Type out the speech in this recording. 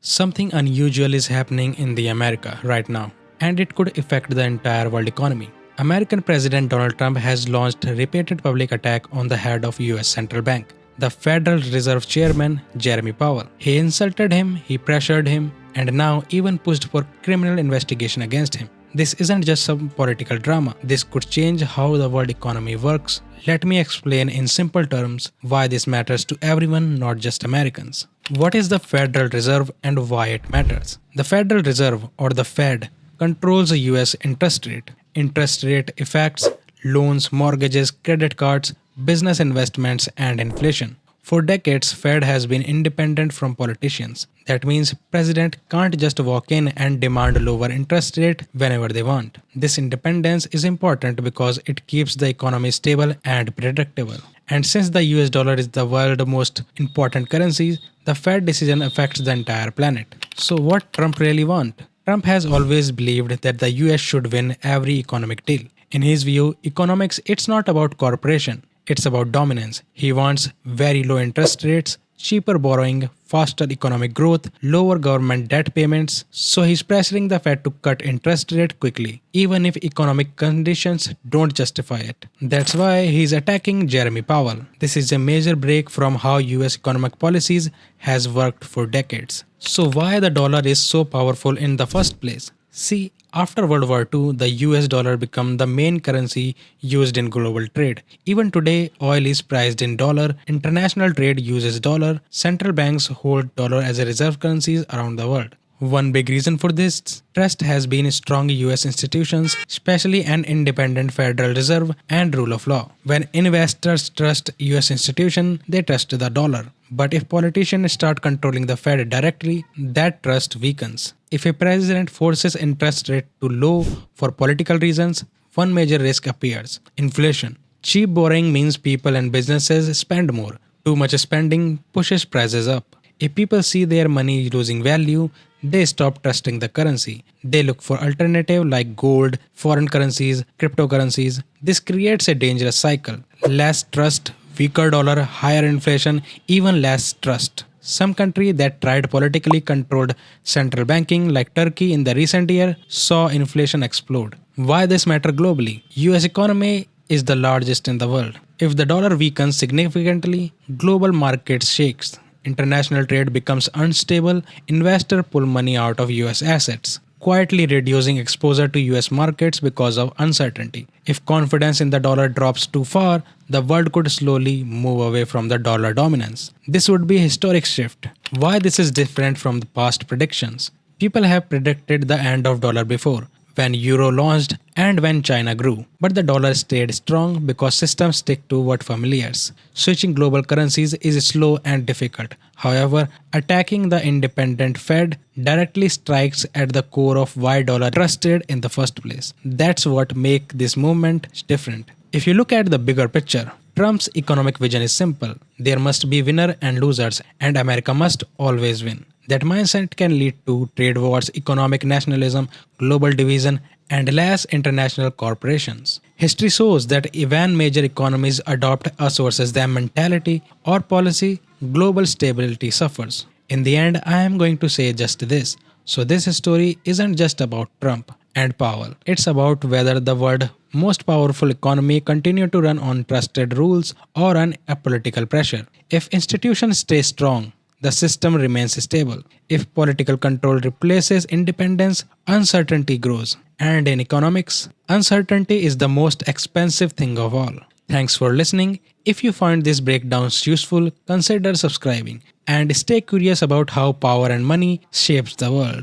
Something unusual is happening in the America right now, and it could affect the entire world economy. American President Donald Trump has launched a repeated public attack on the head of US Central Bank, the Federal Reserve Chairman Jeremy Powell. He insulted him, he pressured him, and now even pushed for criminal investigation against him. This isn't just some political drama. This could change how the world economy works. Let me explain in simple terms why this matters to everyone, not just Americans. What is the Federal Reserve and why it matters? The Federal Reserve, or the Fed, controls the US interest rate. Interest rate affects loans, mortgages, credit cards, business investments, and inflation. For decades, Fed has been independent from politicians. That means president can't just walk in and demand lower interest rate whenever they want. This independence is important because it keeps the economy stable and predictable. And since the US dollar is the world's most important currency, the Fed decision affects the entire planet. So what Trump really want? Trump has always believed that the US should win every economic deal. In his view, economics it's not about cooperation. It's about dominance. He wants very low interest rates, cheaper borrowing, faster economic growth, lower government debt payments. So he's pressuring the Fed to cut interest rate quickly, even if economic conditions don't justify it. That's why he's attacking Jeremy Powell. This is a major break from how US economic policies has worked for decades. So why the dollar is so powerful in the first place? See, after World War II, the US dollar became the main currency used in global trade. Even today, oil is priced in dollar, international trade uses dollar, central banks hold dollar as a reserve currencies around the world. One big reason for this trust has been strong US institutions, especially an independent Federal Reserve and rule of law. When investors trust US institutions, they trust the dollar. But if politicians start controlling the Fed directly, that trust weakens. If a president forces interest rate to low for political reasons, one major risk appears: inflation. Cheap borrowing means people and businesses spend more. Too much spending pushes prices up. If people see their money losing value, they stop trusting the currency. They look for alternatives like gold, foreign currencies, cryptocurrencies. This creates a dangerous cycle. Less trust, weaker dollar, higher inflation, even less trust. Some countries that tried politically controlled central banking, like Turkey in the recent year, saw inflation explode. Why this matter globally? US economy is the largest in the world. If the dollar weakens significantly, global markets shakes. International trade becomes unstable, investors pull money out of US assets, quietly reducing exposure to US markets because of uncertainty. If confidence in the dollar drops too far, the world could slowly move away from the dollar dominance. This would be a historic shift. Why this is different from the past predictions? People have predicted the end of dollar before, when euro launched and when China grew. But the dollar stayed strong because systems stick to what familiars. Switching global currencies is slow and difficult. However, attacking the independent Fed directly strikes at the core of why dollar trusted in the first place. That's what makes this movement different. If you look at the bigger picture, Trump's economic vision is simple. There must be winners and losers, and America must always win. That mindset can lead to trade wars, economic nationalism, global division, and less international corporations. History shows that when major economies adopt us versus them mentality or policy, global stability suffers. In the end, I am going to say just this. So this story isn't just about Trump and Powell. It's about whether the world's most powerful economy continue to run on trusted rules or on apolitical pressure. If institutions stay strong, the system remains stable. If political control replaces independence, uncertainty grows. And in economics, uncertainty is the most expensive thing of all. Thanks for listening. If you find these breakdowns useful, consider subscribing and stay curious about how power and money shapes the world.